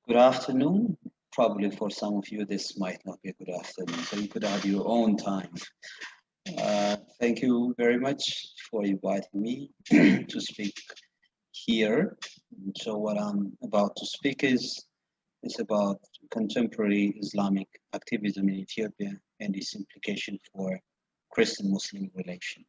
Good afternoon. Probably for some of you, this might not be a good afternoon, so you could have your own time. Thank you very much for inviting me to speak here. So what I'm about to speak is about contemporary Islamic activism in Ethiopia and its implication for Christian-Muslim relation.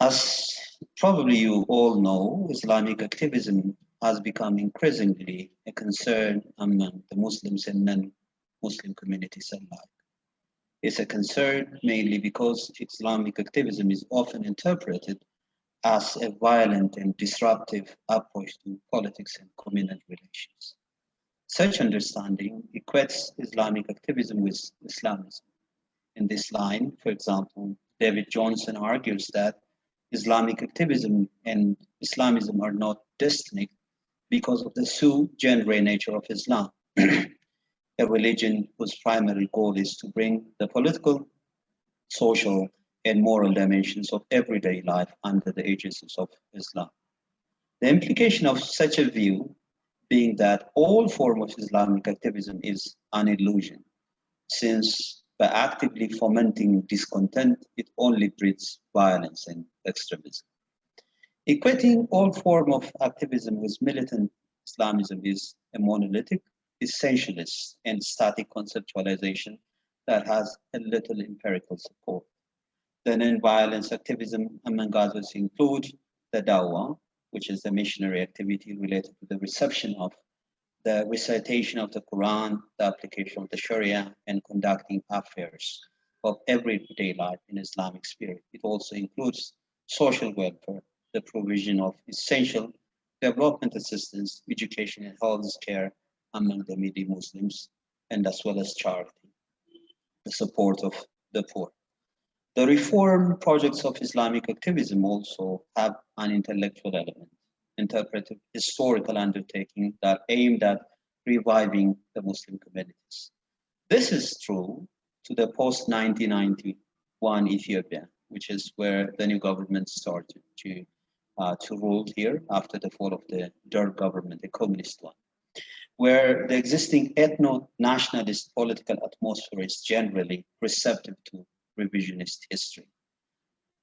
As probably you all know, Islamic activism has become increasingly a concern among the Muslims and non-Muslim communities alike. It's a concern mainly because Islamic activism is often interpreted as a violent and disruptive approach to politics and communal relations. Such understanding equates Islamic activism with Islamism. In this line, for example, David Johnson argues that Islamic activism and Islamism are not distinct because of the sui generis nature of Islam, a religion whose primary goal is to bring the political, social, and moral dimensions of everyday life under the aegis of Islam. The implication of such a view being that all form of Islamic activism is an illusion, since by actively fomenting discontent, it only breeds violence and extremism. Equating all form of activism with militant Islamism is a monolithic, essentialist, and static conceptualization that has a little empirical support. The non-violence activism, among others, include the Dawah, which is the missionary activity related to the reception of the recitation of the Quran, the application of the Sharia, and conducting affairs of everyday life in Islamic spirit. It also includes social welfare, the provision of essential development assistance, education, and health care among the needy Muslims, and as well as charity, the support of the poor. The reform projects of Islamic activism also have an intellectual element, interpretive historical undertaking that aimed at reviving the Muslim communities. This is true to the post-1991 Ethiopia, which is where the new government started to rule here after the fall of the Derg government, the communist one, where the existing ethno-nationalist political atmosphere is generally receptive to revisionist history.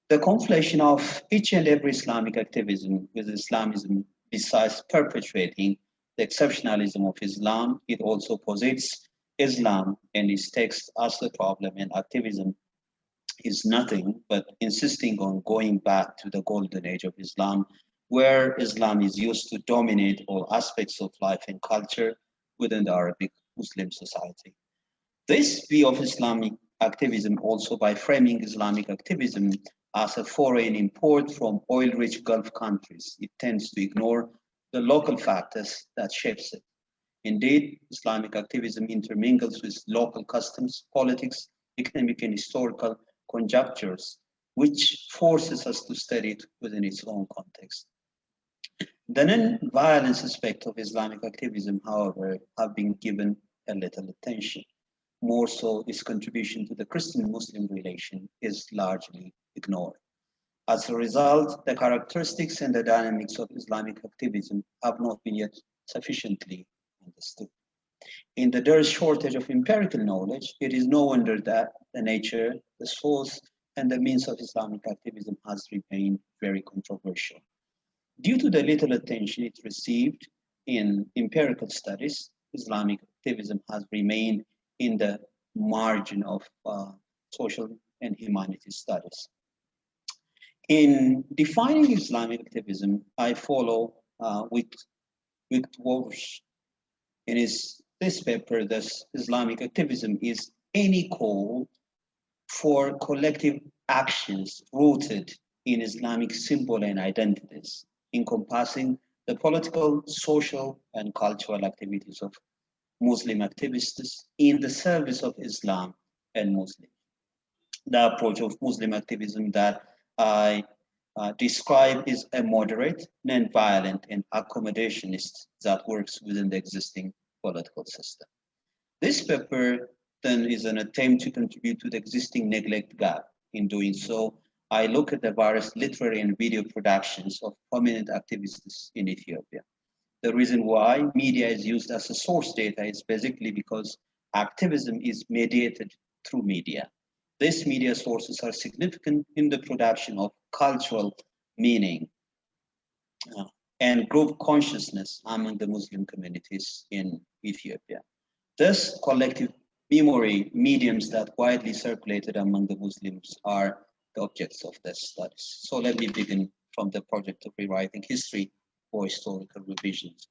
The conflation of each and every Islamic activism with Islamism, besides perpetuating the exceptionalism of Islam, it also posits Islam and its text as the problem, and activism is nothing but insisting on going back to the golden age of Islam, where Islam is used to dominate all aspects of life and culture within the Arabic Muslim society. This view of Islamic activism, also by framing Islamic activism as a foreign import from oil-rich Gulf countries, it tends to ignore the local factors that shapes it. Indeed, Islamic activism intermingles with local customs, politics, economic and historical conjunctures, which forces us to study it within its own context. The non-violence aspect of Islamic activism, however, have been given a little attention. More so, its contribution to the Christian-Muslim relation is largely ignored. As a result, the characteristics and the dynamics of Islamic activism have not been yet sufficiently understood. In the there is shortage of empirical knowledge, it is no wonder that the nature, the source, and the means of Islamic activism has remained very controversial. Due to the little attention it received in empirical studies, Islamic activism has remained in the margin of social and humanities studies. In defining Islamic activism, I follow Wittwurst. In this paper, this Islamic activism is any call for collective actions rooted in Islamic symbol and identities, encompassing the political, social, and cultural activities of Muslim activists in the service of Islam and Muslims. The approach of Muslim activism that I describe is a moderate, non-violent, and accommodationist that works within the existing political system. This paper then is an attempt to contribute to the existing neglect gap. In doing so, I look at the various literary and video productions of prominent activists in Ethiopia. The reason why media is used as a source data is basically because activism is mediated through media. These media sources are significant in the production of cultural meaning uh, and group consciousness among the Muslim communities in Ethiopia. Thus, collective memory mediums that widely circulated among the Muslims are the objects of the studies. So let me begin from the project of rewriting history for historical revisions.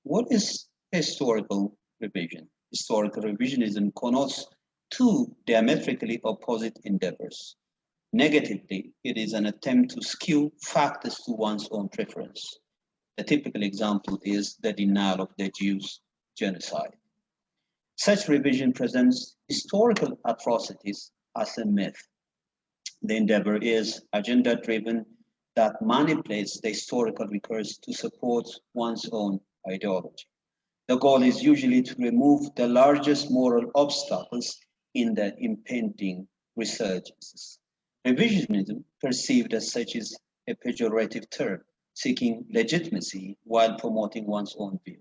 What is historical revision? Historical revisionism connotes two diametrically opposite endeavors. Negatively, it is an attempt to skew facts to one's own preference. A typical example is the denial of the Jews' genocide. Such revision presents historical atrocities as a myth. The endeavor is agenda-driven that manipulates the historical records to support one's own ideology. The goal is usually to remove the largest moral obstacles in the impending resurgences. Revisionism, perceived as such, is a pejorative term, seeking legitimacy while promoting one's own view.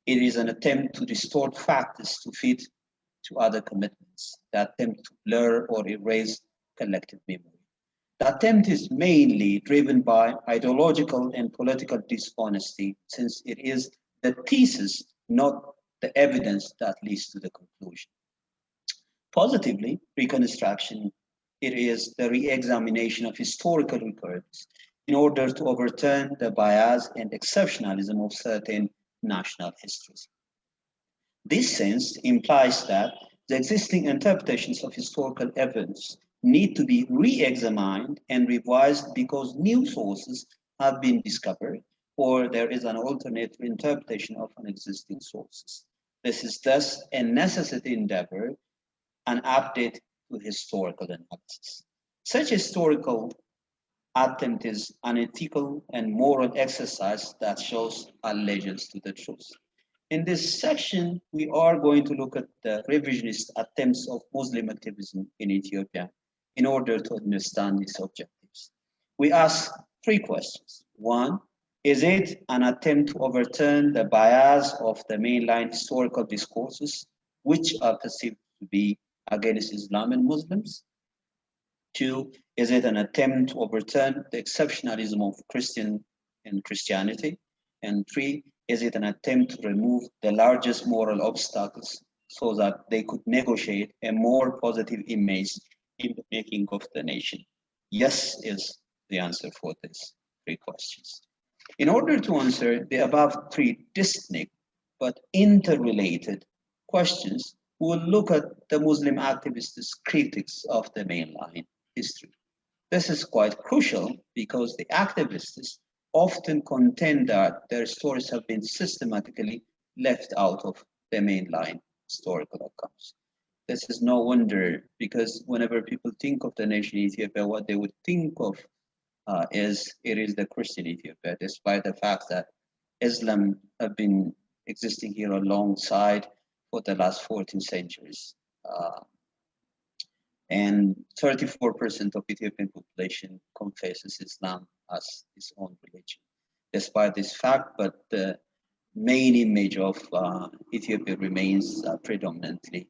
It is an attempt to distort facts to fit to other commitments, the attempt to blur or erase collective memory. The attempt is mainly driven by ideological and political dishonesty, since it is the thesis, not the evidence, that leads to the conclusion. Positively, reconstruction, it is the re-examination of historical records in order to overturn the bias and exceptionalism of certain national histories. This sense implies that the existing interpretations of historical events need to be re-examined and revised because new sources have been discovered or there is an alternate interpretation of an existing sources. This is thus a necessary endeavor, an update to historical analysis. Such historical attempt is an ethical and moral exercise that shows allegiance to the truth. In this section, we are going to look at the revisionist attempts of Muslim activism in Ethiopia in order to understand these objectives. We ask three questions. One, is it an attempt to overturn the bias of the mainline historical discourses, which are perceived to be against Islam and Muslims? Two, is it an attempt to overturn the exceptionalism of Christianity? And three, is it an attempt to remove the largest moral obstacles so that they could negotiate a more positive image in the making of the nation? Yes is the answer for these three questions. In order to answer the above three distinct but interrelated questions, we will look at the Muslim activists' critics of the mainline history. This is quite crucial because the activists often contend that their stories have been systematically left out of the mainline historical accounts. This is no wonder because whenever people think of the nation Ethiopia, what they would think of is it is the Christian Ethiopia, despite the fact that Islam have been existing here alongside for the last 14 centuries. And 34% of Ethiopian population confesses Islam as its own religion. Despite this fact, but the main image of Ethiopia remains predominantly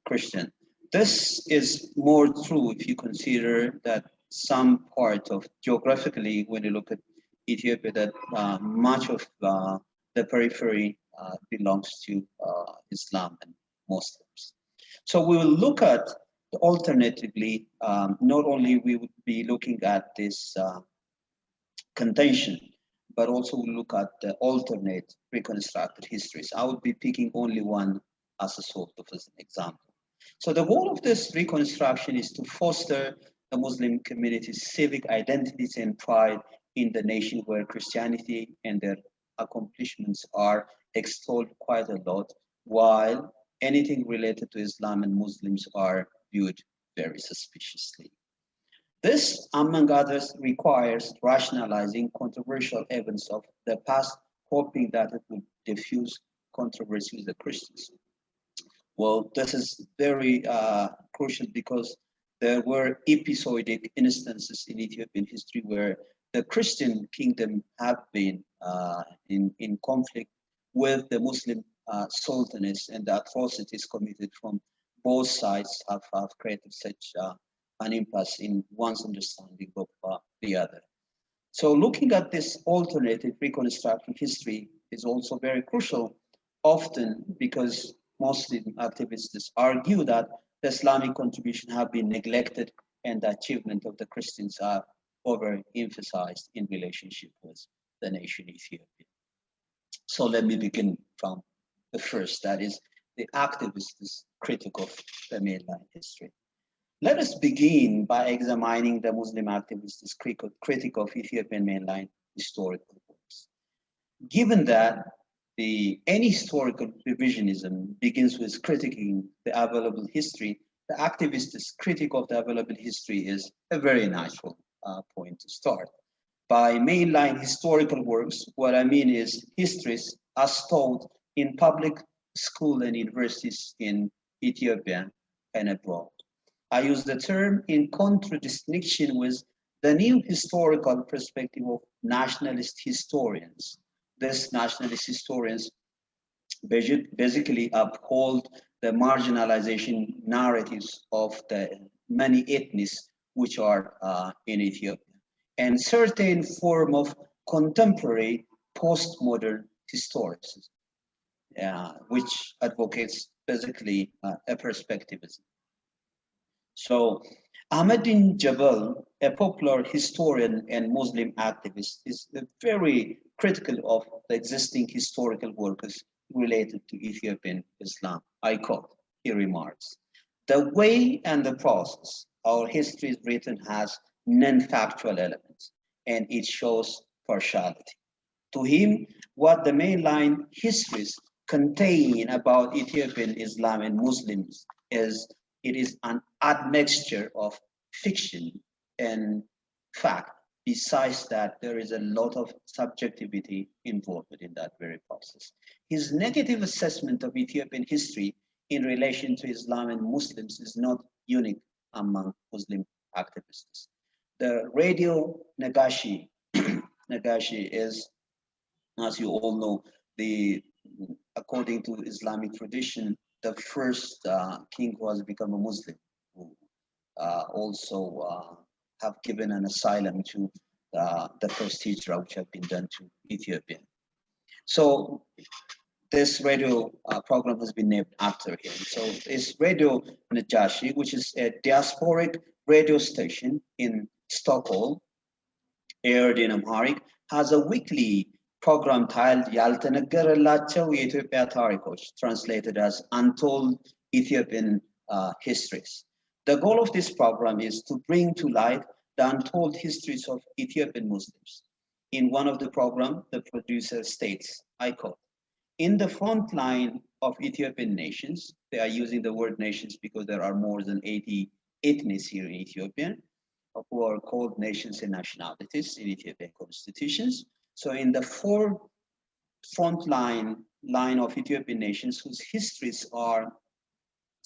Christian. This is more true if you consider that some part of geographically, when you look at Ethiopia, that much of the periphery belongs to Islam and Muslims. So we will look at alternatively, not only we would be looking at this contention, but also we'll look at the alternate reconstructed histories. I would be picking only one as a sort of as an example. So the goal of this reconstruction is to foster the Muslim community's civic identities and pride in the nation where Christianity and their accomplishments are extolled quite a lot, while anything related to Islam and Muslims are viewed very suspiciously. This, among others, requires rationalizing controversial events of the past, hoping that it would diffuse controversy with the Christians. Well, this is very crucial because there were episodic instances in Ethiopian history where the Christian kingdom have been in conflict with the Muslim sultanates, and the atrocities committed from both sides have created such an impasse in one's understanding of the other. So looking at this alternative reconstructing history is also very crucial, often because Muslim activists argue that the Islamic contribution have been neglected and the achievement of the Christians are overemphasized in relationship with the nation Ethiopia. So let me begin from the first, that is the activists' critique of the mainline history. Let us begin by examining the Muslim activists' critique of Ethiopian mainline historical works. Given that any historical revisionism begins with critiquing the available history, the activists' critique of the available history is a very natural point to start. By mainline historical works, what I mean is histories as taught in public school and universities in Ethiopia and abroad. I use the term in contradistinction with the new historical perspective of nationalist historians. These nationalist historians basically uphold the marginalization narratives of the many ethnies which are in Ethiopia, and certain form of contemporary postmodern historicism, which advocates basically a perspectivism. So Ahmadin Jabal, a popular historian and Muslim activist, is very critical of the existing historical works related to Ethiopian Islam. I quote, he remarks, "The way and the process our history is written has non-factual elements, and it shows partiality. To him, what the mainline histories contain about Ethiopian Islam and Muslims is it is an admixture of fiction and fact. Besides that, there is a lot of subjectivity involved in that very process. His negative assessment of Ethiopian history in relation to Islam and Muslims is not unique among Muslim activists. The radio Nagashi, Nagashi is, as you all know, according to Islamic tradition, the first king who has become a Muslim, who also have given an asylum to the first hijrah which have been done to Ethiopia. So this radio program has been named after him. So this Radio Najashi, which is a diasporic radio station in Stockholm, aired in Amharic, has a weekly program titled ያልተነገረላቸው የኢትዮጵያ ታሪኮች, translated as Untold Ethiopian Histories. The goal of this program is to bring to light the untold histories of Ethiopian Muslims. In one of the program, the producer states, I quote, "In the front line of Ethiopian nations," they are using the word nations because there are more than 80 ethnies here in Ethiopia, who are called nations and nationalities in Ethiopian constitutions. So in the front line of Ethiopian nations whose histories are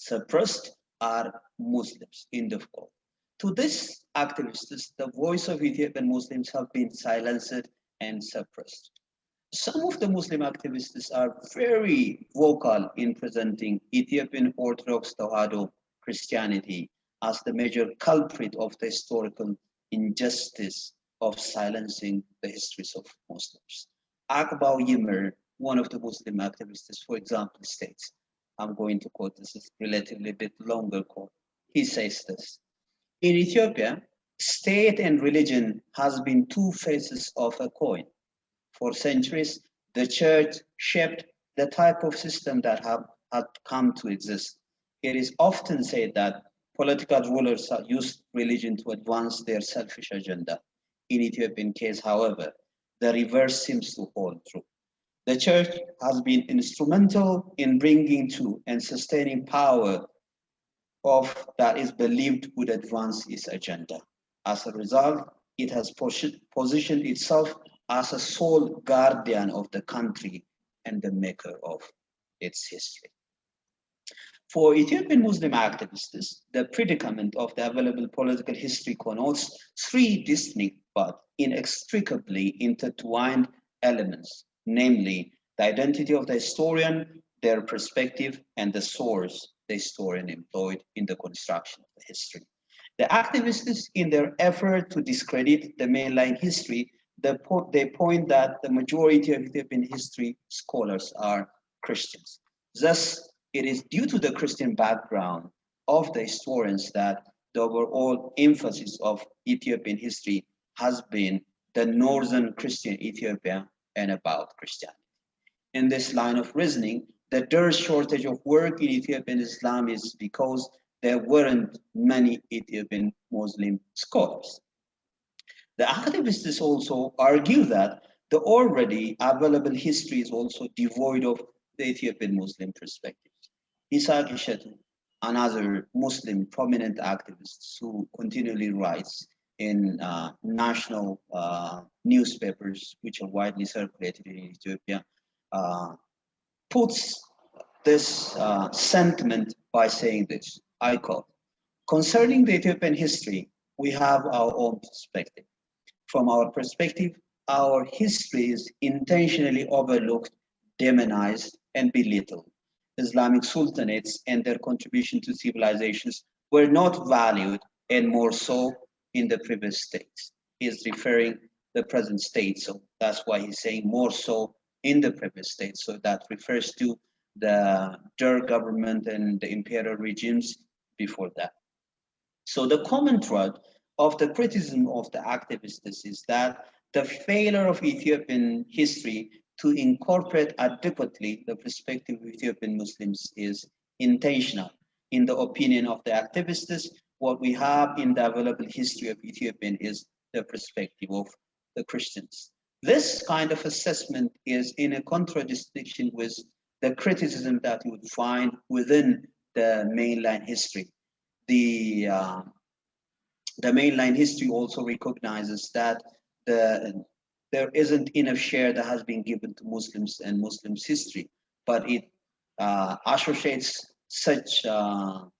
suppressed are Muslims, end of quote. To this activists, the voice of Ethiopian Muslims have been silenced and suppressed. Some of the Muslim activists are very vocal in presenting Ethiopian Orthodox Tewahedo Christianity as the major culprit of the historical injustice of silencing the histories of Muslims. Akbar Ymer, one of the Muslim activists, for example, states, I'm going to quote, this is relatively a bit longer quote. He says this, "In Ethiopia, state and religion has been two faces of a coin. For centuries, the church shaped the type of system that had come to exist. It is often said that political rulers used religion to advance their selfish agenda. In Ethiopian case, however, the reverse seems to hold true. The church has been instrumental in bringing to and sustaining power of that is believed would advance its agenda. As a result, it has positioned itself as a sole guardian of the country and the maker of its history." For Ethiopian Muslim activists, the predicament of the available political history connotes three but inextricably intertwined elements, namely the identity of the historian, their perspective, and the source the historian employed in the construction of the history. The activists, in their effort to discredit the mainline history, they point that the majority of Ethiopian history scholars are Christians. Thus, it is due to the Christian background of the historians that the overall emphasis of Ethiopian history has been the northern Christian Ethiopia and about Christianity. In this line of reasoning, the dearth shortage of work in Ethiopian Islam is because there weren't many Ethiopian Muslim scholars. The activists also argue that the already available history is also devoid of the Ethiopian Muslim perspective. Isaac Ishetu, another Muslim prominent activist who continually writes in national newspapers, which are widely circulated in Ethiopia, puts this sentiment by saying this, I quote, concerning the Ethiopian history, we have our own perspective. From our perspective, our history is intentionally overlooked, demonized, and belittled. Islamic sultanates and their contribution to civilizations were not valued, and more so in the previous states. He is referring the present state, so that's why he's saying more so in the previous states. So that refers to the Derg government and the imperial regimes before that. So the common thread of the criticism of the activists is that the failure of Ethiopian history to incorporate adequately the perspective of Ethiopian Muslims is intentional. In the opinion of the activists, what we have in the available history of Ethiopian is the perspective of the Christians. This kind of assessment is in a contradiction with the criticism that you would find within the mainline history. The mainline history also recognizes that there isn't enough share that has been given to Muslims and Muslims' history, but it associates such, the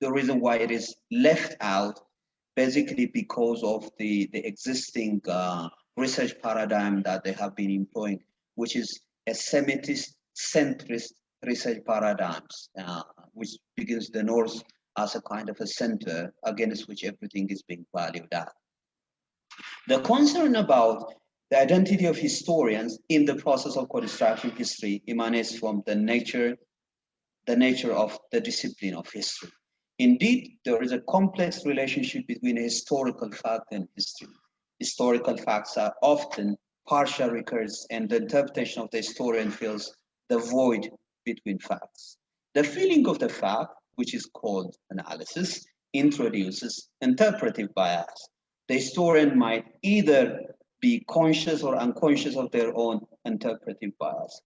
reason why it is left out, basically because of the existing research paradigm that they have been employing, which is a Semitist centrist research paradigms, which begins the North as a kind of a center against which everything is being valued at. The concern about the identity of historians in the process of constructing history emanates from the nature of the discipline of history. Indeed, there is a complex relationship between a historical fact and history. Historical facts are often partial records, and the interpretation of the historian fills the void between facts. The feeling of the fact, which is called analysis, introduces interpretive bias. The historian might either be conscious or unconscious of their own interpretive bias.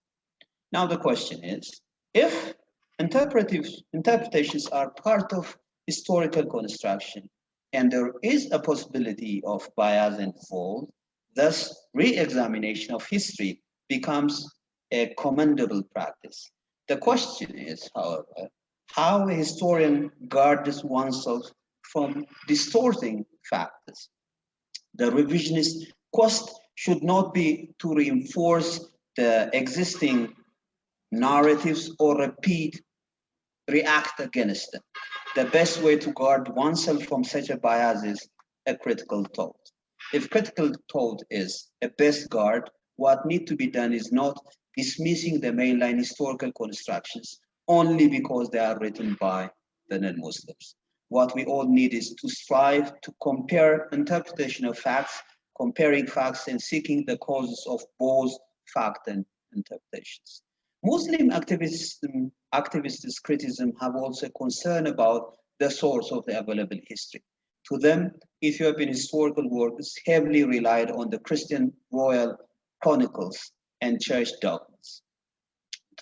Now the question is, if interpretations are part of historical construction, and there is a possibility of bias involved, thus re-examination of history becomes a commendable practice. The question is, however, how a historian guards oneself from distorting facts. The revisionist quest should not be to reinforce the existing narratives or react against them. The best way to guard oneself from such a bias is a critical thought. If critical thought is a best guard, what needs to be done is not dismissing the mainline historical constructions only because they are written by the non-Muslims. What we all need is to strive to compare interpretation of facts, comparing facts and seeking the causes of both fact and interpretations. Muslim activists' criticism have also concern about the source of the available history. To them, Ethiopian historical works heavily relied on the Christian royal chronicles and church dogmas.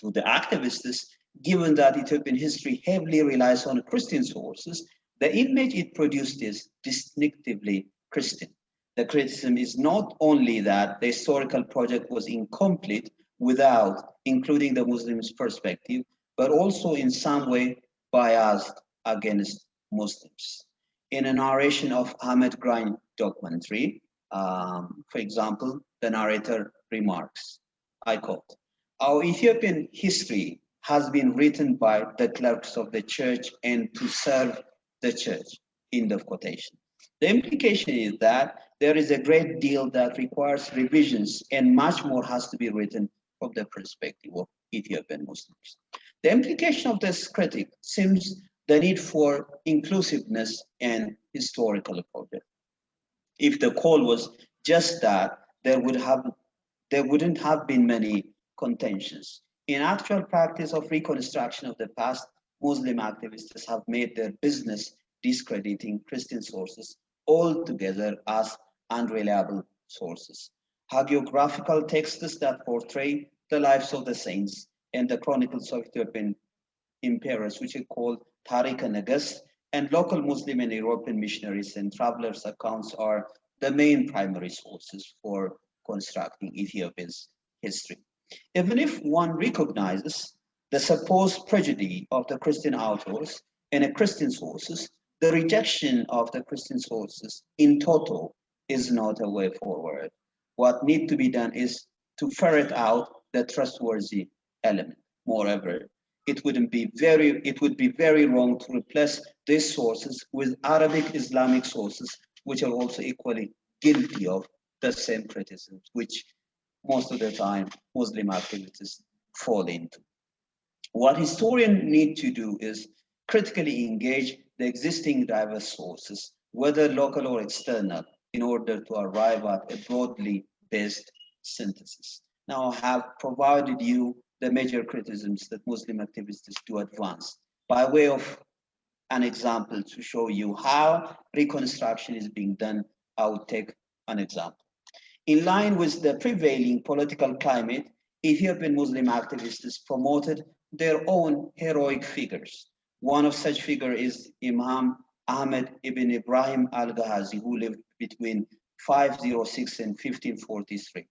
To the activists, given that Ethiopian history heavily relies on Christian sources, the image it produced is distinctively Christian. The criticism is not only that the historical project was incomplete without including the Muslims' perspective, but also in some way biased against Muslims. In a narration of Ahmed Grind documentary, for example, the narrator remarks, I quote, "Our Ethiopian history has been written by the clerks of the church and to serve the church," end of quotation. The implication is that there is a great deal that requires revisions and much more has to be written from the perspective of Ethiopian Muslims. The implication of this critic seems the need for inclusiveness and historical approach. If the call was just that, there wouldn't have been many contentions. In actual practice of reconstruction of the past, Muslim activists have made their business discrediting Christian sources altogether as unreliable sources. Hagiographical texts that portray the lives of the saints and the chronicles of Ethiopian emperors, which are called Tariq Nagas, and local Muslim and European missionaries and travelers' accounts are the main primary sources for constructing Ethiopia's history. Even if one recognizes the supposed prejudice of the Christian authors and the Christian sources, the rejection of the Christian sources in total is not a way forward. What needs to be done is to ferret out the trustworthy element. Moreover, it would be very wrong to replace these sources with Arabic Islamic sources, which are also equally guilty of the same criticisms, which most of the time Muslim activists fall into. What historians need to do is critically engage the existing diverse sources, whether local or external, in order to arrive at a broadly based synthesis. Now, I have provided you the major criticisms that Muslim activists do advance. By way of an example to show you how reconstruction is being done, I would take an example. In line with the prevailing political climate, Ethiopian Muslim activists promoted their own heroic figures. One of such figures is Imam Ahmed ibn Ibrahim al-Ghazi, who lived between 506 and 1543.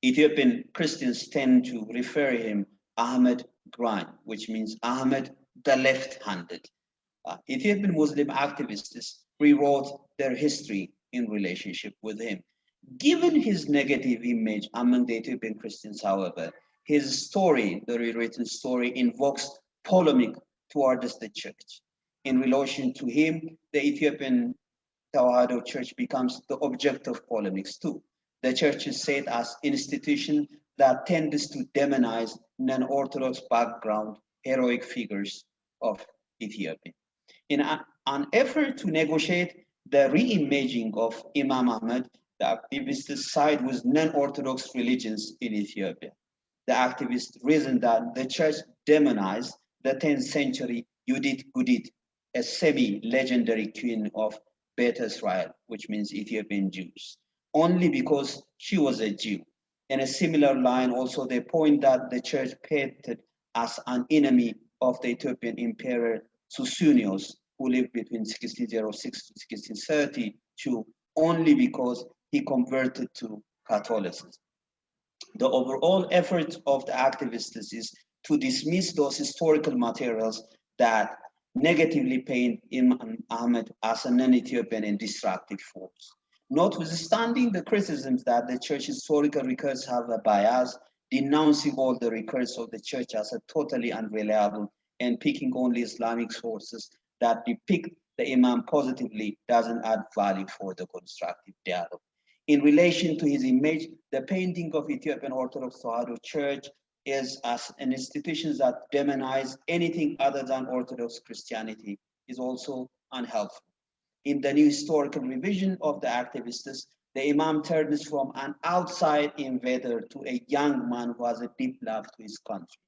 Ethiopian Christians tend to refer him Ahmed Grind, which means Ahmed the left-handed. Ethiopian Muslim activists rewrote their history in relationship with him. Given his negative image among the Ethiopian Christians, however, his story, the rewritten story, invokes polemic towards the church. In relation to him, the Ethiopian Tawhado Church becomes the object of polemics too. The church is said as institution that tends to demonize non-Orthodox background heroic figures of Ethiopia. In an effort to negotiate the re-imaging of Imam Ahmed, the activists side with non-Orthodox religions in Ethiopia. The activists reasoned that the church demonized the 10th century Judith Gudit, a semi-legendary queen of Beth Israel, which means Ethiopian Jews, only because she was a Jew. In a similar line, also they point that the church painted as an enemy of the Ethiopian Emperor Susunios, who lived between 1606 to 1632, only because he converted to Catholicism. The overall effort of the activists is to dismiss those historical materials that negatively paint Imam Ahmed as a non-Ethiopian and destructive force. Notwithstanding the criticisms that the church historical records have a bias, denouncing all the records of the church as a totally unreliable and picking only Islamic sources that depict the Imam positively doesn't add value for the constructive dialogue. In relation to his image, the painting of Ethiopian Orthodox Tawhado Church is as an institution that demonize anything other than Orthodox Christianity is also unhelpful. In the new historical revision of the activists, the Imam turns from an outside invader to a young man who has a deep love to his country.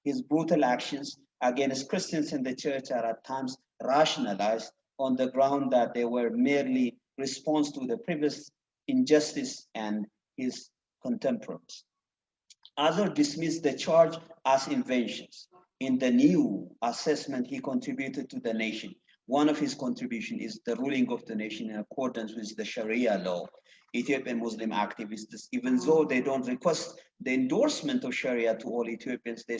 His brutal actions against Christians in the church are at times rationalized on the ground that they were merely response to the previous injustice and his contemporaries. Others dismiss the charge as inventions. In the new assessment he contributed to the nation, one of his contributions is the ruling of the nation in accordance with the Sharia law. Ethiopian Muslim activists, even though they don't request the endorsement of Sharia to all Ethiopians, they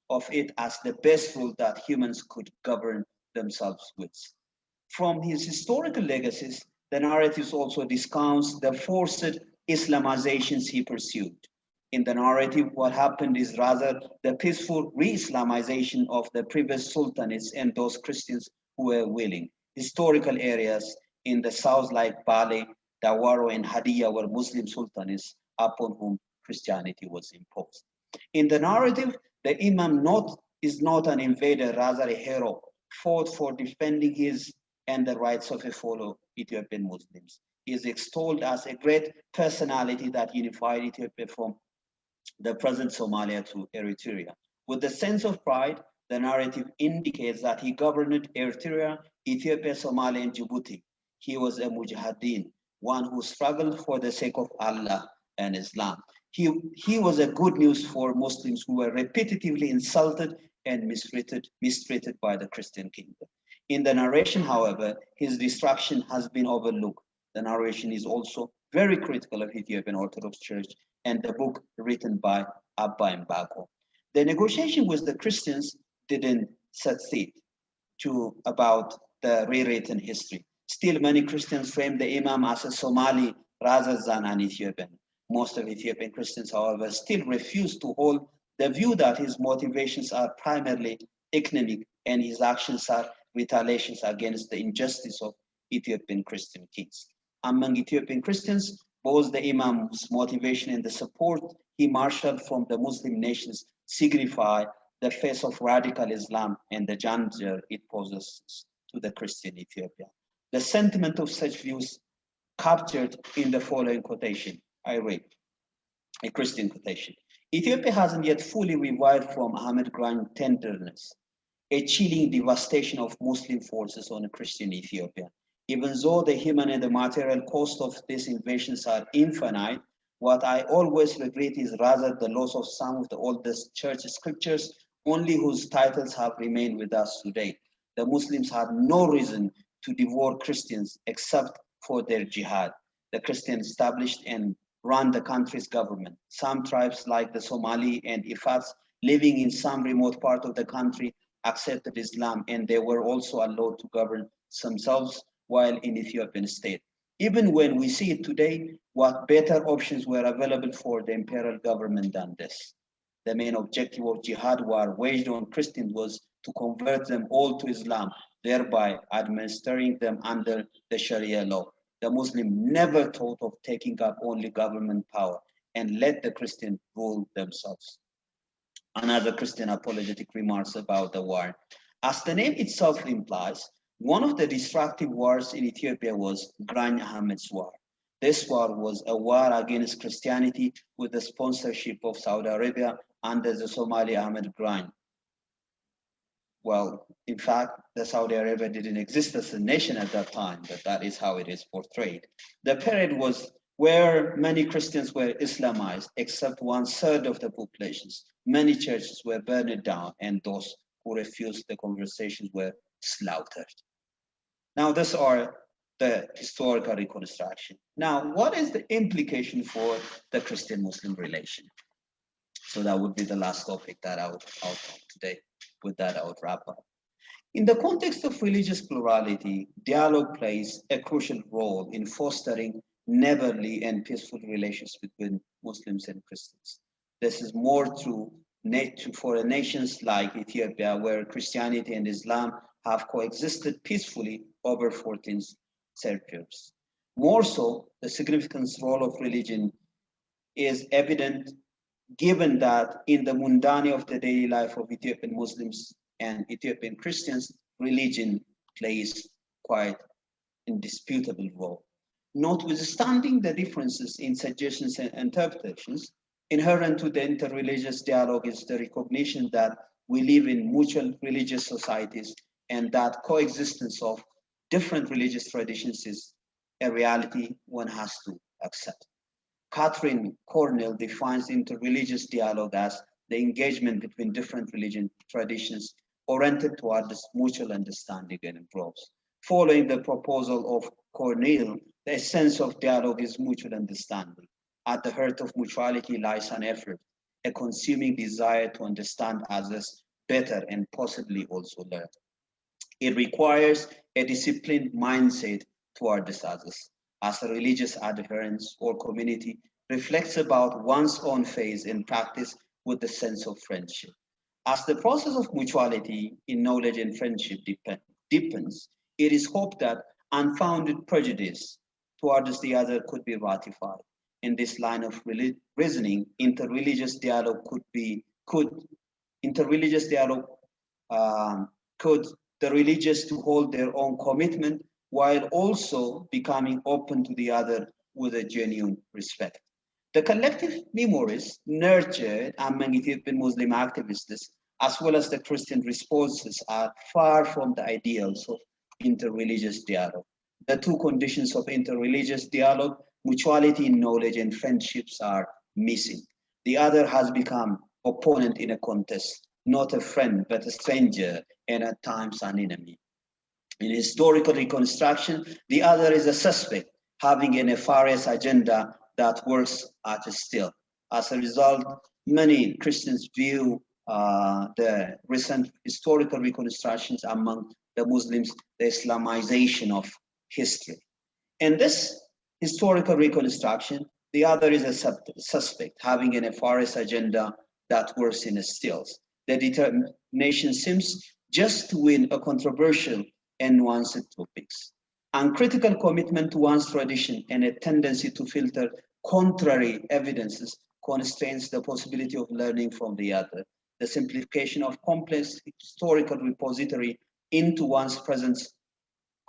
of it as the best rule that humans could govern themselves with. From his historical legacies, the narratives also discounts the forced Islamizations he pursued. In the narrative, what happened is rather the peaceful re-Islamization of the previous sultanates and those Christians who were willing. Historical areas in the south like Bale, Dawaro, and Hadiya were Muslim sultanates upon whom Christianity was imposed. In the narrative, the Imam is not an invader, rather a hero, fought for defending his and the rights of a fellow Ethiopian Muslims. He is extolled as a great personality that unified Ethiopia from the present Somalia to Eritrea. With a sense of pride, the narrative indicates that he governed Eritrea, Ethiopia, Somalia, and Djibouti. He was a mujahideen, one who struggled for the sake of Allah and Islam. He was a good news for Muslims who were repetitively insulted and mistreated by the Christian kingdom. In the narration, however, his destruction has been overlooked. The narration is also very critical of Ethiopian Orthodox Church and the book written by Abba Mbako. The negotiation with the Christians didn't succeed about the rewritten history. Still, many Christians frame the Imam as a Somali rather than an Ethiopian. Most of Ethiopian Christians, however, still refuse to hold the view that his motivations are primarily economic and his actions are retaliations against the injustice of Ethiopian Christian kings. Among Ethiopian Christians, both the Imam's motivation and the support he marshaled from the Muslim nations signify the face of radical Islam and the danger it poses to the Christian Ethiopia. The sentiment of such views captured in the following quotation. I read a Christian quotation. Ethiopia hasn't yet fully revived from Ahmed Grant's tenderness, a chilling devastation of Muslim forces on a Christian Ethiopia. Even though the human and the material cost of these invasions are infinite, what I always regret is rather the loss of some of the oldest church scriptures, only whose titles have remained with us today. The Muslims had no reason to devour Christians except for their jihad. The Christians established and ran the country's government. Some tribes like the Somali and Ifats living in some remote part of the country accepted Islam, and they were also allowed to govern themselves while in Ethiopian state. Even when we see it today, what better options were available for the imperial government than this? The main objective of jihad war waged on Christians was to convert them all to Islam, thereby administering them under the Sharia law. The Muslim never thought of taking up only government power and let the Christian rule themselves. Another Christian apologetic remarks about the war. As the name itself implies, one of the destructive wars in Ethiopia was Gran Ahmed's War. This war was a war against Christianity with the sponsorship of Saudi Arabia under the Somali Ahmed Gran. Well, in fact, the Saudi Arabia didn't exist as a nation at that time, but that is how it is portrayed. The period was where many Christians were Islamized, except 1/3 of the populations. Many churches were burned down, and those who refused the conversations were slaughtered. Now, these are the historical reconstruction. Now, what is the implication for the Christian-Muslim relation? So that would be the last topic that I'll talk today. With that, I would wrap up. In the context of religious plurality, dialogue plays a crucial role in fostering neighborly and peaceful relations between Muslims and Christians. This is more true for nations like Ethiopia, where Christianity and Islam have coexisted peacefully over 14 centuries. More so, the significant role of religion is evident given that in the mundane of the daily life of Ethiopian Muslims and Ethiopian Christians, religion plays quite indisputable role. Notwithstanding the differences in suggestions and interpretations, inherent to the interreligious dialogue is the recognition that we live in mutual religious societies and that coexistence of different religious traditions is a reality one has to accept. Catherine Cornell defines interreligious dialogue as the engagement between different religion traditions oriented towards mutual understanding and growth. Following the proposal of Cornell, the essence of dialogue is mutual understanding. At the heart of mutuality lies an effort, a consuming desire to understand others better and possibly also learn. It requires a disciplined mindset toward this others, as a religious adherence or community reflects about one's own faith and practice with the sense of friendship. As the process of mutuality in knowledge and friendship deepens, it is hoped that unfounded prejudice towards the other could be ratified. In this line of reasoning, could interreligious dialogue could the religious to hold their own commitment while also becoming open to the other with a genuine respect. The collective memories nurtured among Ethiopian Muslim activists, as well as the Christian responses, are far from the ideals of interreligious dialogue. The two conditions of interreligious dialogue, mutuality in knowledge and friendships, are missing. The other has become opponent in a contest, not a friend, but a stranger, and at times an enemy. In historical reconstruction, the other is a suspect, having a nefarious agenda that works at a still. As a result, many Christians view the recent historical reconstructions among the Muslims, the Islamization of history. In this historical reconstruction, the other is a suspect, having a nefarious agenda that works in stills. The determination seems just to win a controversial and nuanced topics. Uncritical commitment to one's tradition and a tendency to filter contrary evidences constrains the possibility of learning from the other. The simplification of complex historical repository into one's present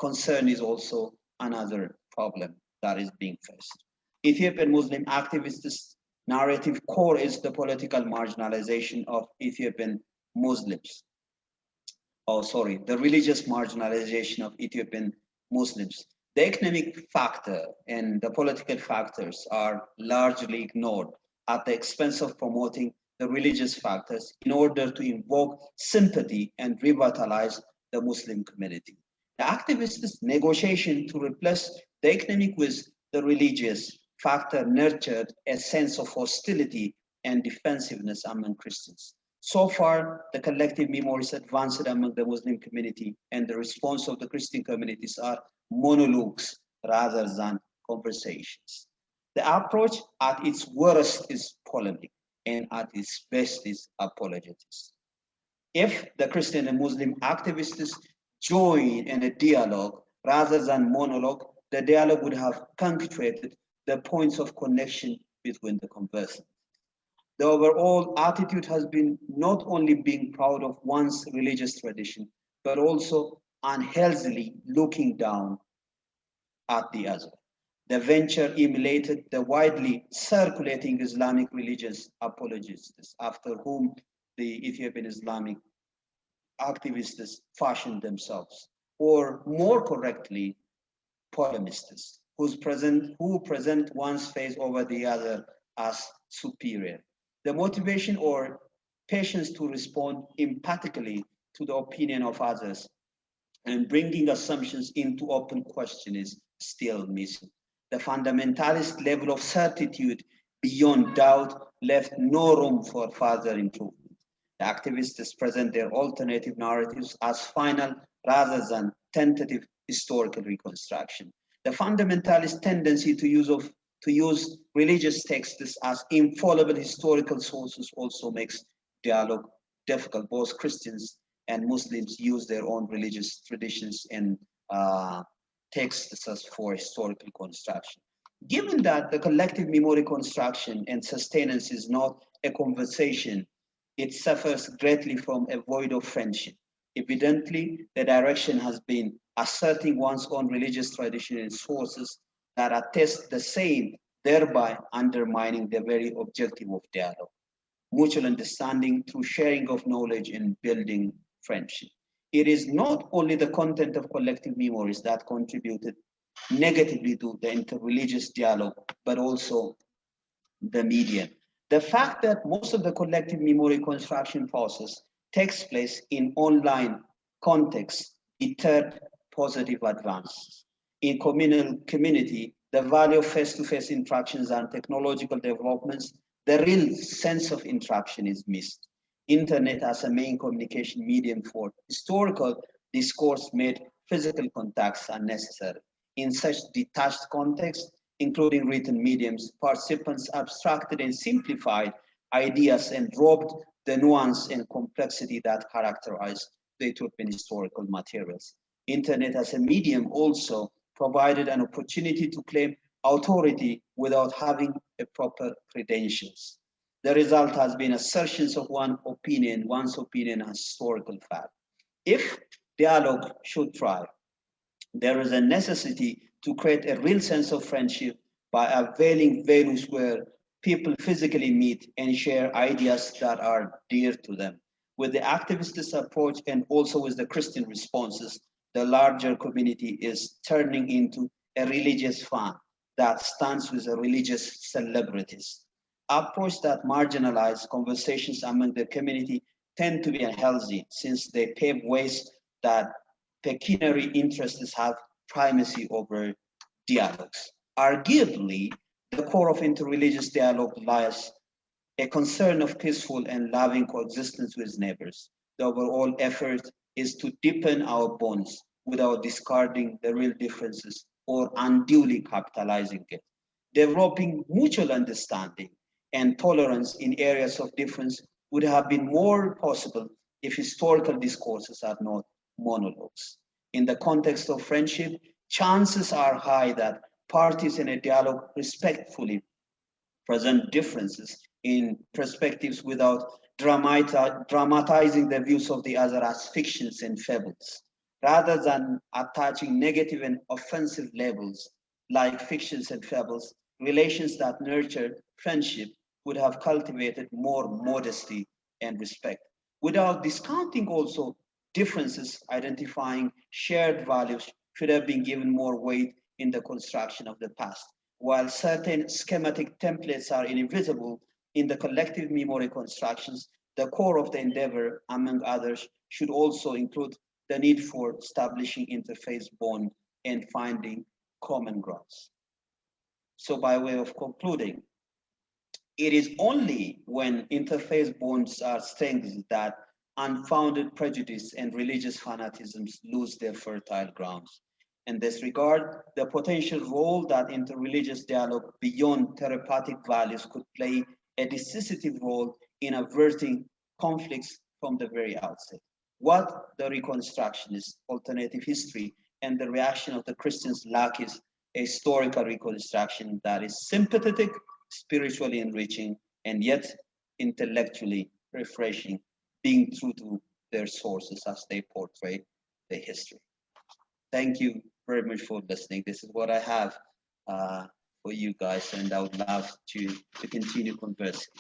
concern is also another problem that is being faced. Ethiopian Muslim activists' narrative core is the political marginalization of Ethiopian Muslims. The religious marginalization of Ethiopian Muslims. The economic factor and the political factors are largely ignored at the expense of promoting the religious factors in order to invoke sympathy and revitalize the Muslim community. The activists' negotiation to replace the economic with the religious factor nurtured a sense of hostility and defensiveness among Christians. So far, the collective memories advanced among the Muslim community and the response of the Christian communities are monologues rather than conversations. The approach at its worst is polemic and at its best is apologetics. If the Christian and Muslim activists join in a dialogue rather than monologue, the dialogue would have punctuated the points of connection between the conversants. The overall attitude has been not only being proud of one's religious tradition, but also unhealthily looking down at the other. The venture emulated the widely circulating Islamic religious apologists, after whom the Ethiopian Islamic activists fashioned themselves, or more correctly, polemists, who present one's face over the other as superior. The motivation or patience to respond empathically to the opinion of others and bringing assumptions into open question is still missing. The fundamentalist level of certitude beyond doubt left no room for further improvement. The activists present their alternative narratives as final rather than tentative historical reconstruction. The fundamentalist tendency to use religious texts as infallible historical sources also makes dialogue difficult. Both Christians and Muslims use their own religious traditions and texts as for historical construction. Given that the collective memory construction and sustenance is not a conversation, it suffers greatly from a void of friendship. Evidently, the direction has been asserting one's own religious tradition and sources that attest the same, thereby undermining the very objective of dialogue. Mutual understanding through sharing of knowledge and building friendship. It is not only the content of collective memories that contributed negatively to the interreligious dialogue, but also the medium. The fact that most of the collective memory construction process takes place in online context deterred positive advances. In community, the value of face-to-face interactions and technological developments, the real sense of interaction is missed. Internet as a main communication medium for historical discourse made physical contacts unnecessary. In such detached contexts, including written mediums, participants abstracted and simplified ideas and robbed the nuance and complexity that characterize the Ethiopian historical materials. Internet as a medium also provided an opportunity to claim authority without having a proper credentials. The result has been assertions of one's opinion as historical fact. If dialogue should thrive, there is a necessity to create a real sense of friendship by availing venues where people physically meet and share ideas that are dear to them. With the activist approach and also with the Christian responses, the larger community is turning into a religious fan that stands with the religious celebrities. Approach that marginalize conversations among the community tend to be unhealthy since they pave ways that pecuniary interests have primacy over dialogues. Arguably, the core of interreligious dialogue lies a concern of peaceful and loving coexistence with neighbors. The overall effort is to deepen our bonds without discarding the real differences or unduly capitalizing it. Developing mutual understanding and tolerance in areas of difference would have been more possible if historical discourses are not monologues. In the context of friendship, chances are high that parties in a dialogue respectfully present differences in perspectives without dramatizing the views of the other as fictions and fables. Rather than attaching negative and offensive labels like fictions and fables, relations that nurtured friendship would have cultivated more modesty and respect. Without discounting also differences, identifying shared values should have been given more weight in the construction of the past. While certain schematic templates are inevitable in the collective memory constructions, the core of the endeavor, among others, should also include the need for establishing interface bond and finding common grounds. So by way of concluding, it is only when interfaith bonds are strengthened that unfounded prejudice and religious fanaticisms lose their fertile grounds. In this regard, the potential role that interreligious dialogue beyond therapeutic values could play a decisive role in averting conflicts from the very outset. What the reconstructionist alternative history and the reaction of the Christians lack is a historical reconstruction that is sympathetic, spiritually enriching, and yet intellectually refreshing, being true to their sources as they portray the history. Thank you very much for listening. This is what I have for you guys, and I would love to continue conversing.